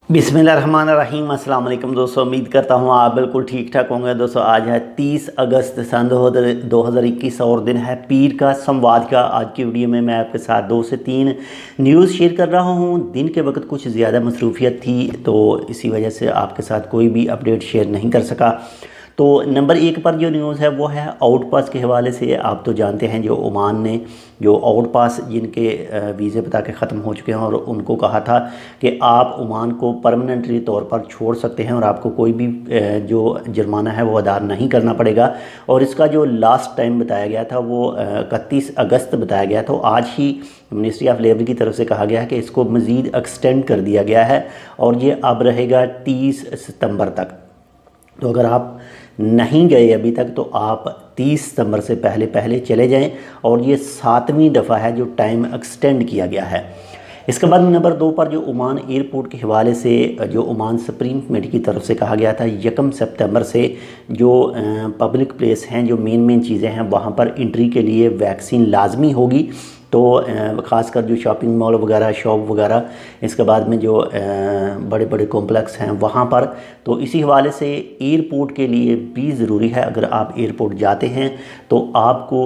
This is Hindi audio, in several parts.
बिस्मिल्लाहिर्रहमानिर्रहीम। अस्सलाम वालेकुम दोस्तों, उम्मीद करता हूँ आप बिल्कुल ठीक ठाक होंगे। दोस्तों आज है 30 अगस्त सन 2021 और दिन है पीर का संवाद का। आज की वीडियो में मैं आपके साथ 2 से 3 न्यूज़ शेयर कर रहा हूँ। दिन के वक्त कुछ ज़्यादा मसरूफियत थी तो इसी वजह से आपके साथ कोई भी अपडेट शेयर नहीं कर सका। तो नंबर 1 पर जो न्यूज़ है वो है आउट पास के हवाले से। आप तो जानते हैं जो ओमान ने जो आउट पास जिनके वीज़े बता के ख़त्म हो चुके हैं और उनको कहा था कि आप ओमान को परमानेंटली तौर पर छोड़ सकते हैं और आपको कोई भी जो जुर्माना है वो अदा नहीं करना पड़ेगा। और इसका जो लास्ट टाइम बताया गया था वो 31 अगस्त बताया गया। तो आज ही मिनिस्ट्री ऑफ लेबर की तरफ से कहा गया है कि इसको मज़ीद एक्सटेंड कर दिया गया है और ये अब रहेगा 30 सितंबर तक। तो अगर आप नहीं गए अभी तक तो आप 30 सितंबर से पहले चले जाएं और ये 7वीं दफ़ा है जो टाइम एक्सटेंड किया गया है। इसके बाद नंबर 2 पर जो ओमान एयरपोर्ट के हवाले से जो ओमान सुप्रीम कमेटी की तरफ से कहा गया था 1 सितंबर से जो पब्लिक प्लेस हैं जो मेन चीज़ें हैं वहाँ पर एंट्री के लिए वैक्सीन लाजमी होगी। तो ख़ासकर जो शॉपिंग मॉल वगैरह शॉप वगैरह, इसके बाद में जो बड़े बड़े कॉम्प्लेक्स हैं वहाँ पर, तो इसी हवाले से एयरपोर्ट के लिए भी ज़रूरी है। अगर आप एयरपोर्ट जाते हैं तो आपको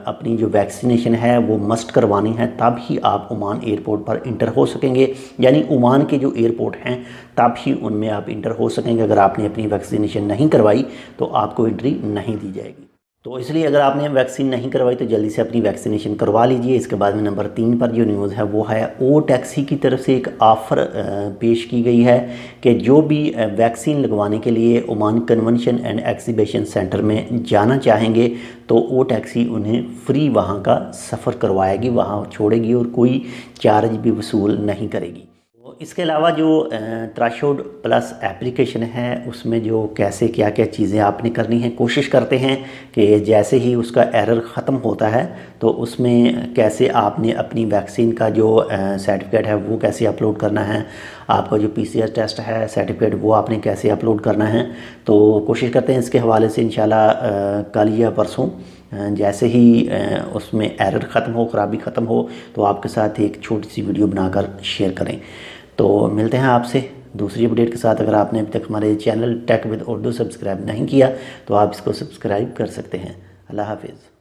अपनी जो वैक्सीनेशन है वो मस्ट करवानी है, तब ही आप ओमान एयरपोर्ट पर इंटर हो सकेंगे। यानी ओमान के जो एयरपोर्ट हैं तब ही उनमें आप इंटर हो सकेंगे। अगर आपने अपनी वैक्सीनेशन नहीं करवाई तो आपको एंट्री नहीं दी जाएगी। तो इसलिए अगर आपने वैक्सीन नहीं करवाई तो जल्दी से अपनी वैक्सीनेशन करवा लीजिए। इसके बाद में नंबर 3 पर जो न्यूज़ है वो है ओ टैक्सी की तरफ से एक ऑफ़र पेश की गई है कि जो भी वैक्सीन लगवाने के लिए Oman convention and exhibition centre में जाना चाहेंगे तो ओ टैक्सी उन्हें फ्री वहाँ का सफ़र करवाएगी, वहाँ छोड़ेगी और कोई चार्ज भी वसूल नहीं करेगी। इसके अलावा जो थ्रेशोल्ड प्लस एप्लीकेशन है उसमें जो कैसे क्या क्या चीज़ें आपने करनी है, कोशिश करते हैं कि जैसे ही उसका एरर ख़त्म होता है तो उसमें कैसे आपने अपनी वैक्सीन का जो सर्टिफिकेट है वो कैसे अपलोड करना है, आपका जो PCR टेस्ट है सर्टिफिकेट वो आपने कैसे अपलोड करना है। तो कोशिश करते हैं इसके हवाले से इंशाल्लाह कल या परसों जैसे ही उसमें एरर ख़त्म हो, ख़राबी ख़त्म हो तो आपके साथ एक छोटी सी वीडियो बनाकर शेयर करें। तो मिलते हैं आपसे दूसरी अपडेट के साथ। अगर आपने अभी तक हमारे channel tech with Urdu subscribe नहीं किया तो आप इसको सब्सक्राइब कर सकते हैं। अल्लाह हाफिज़।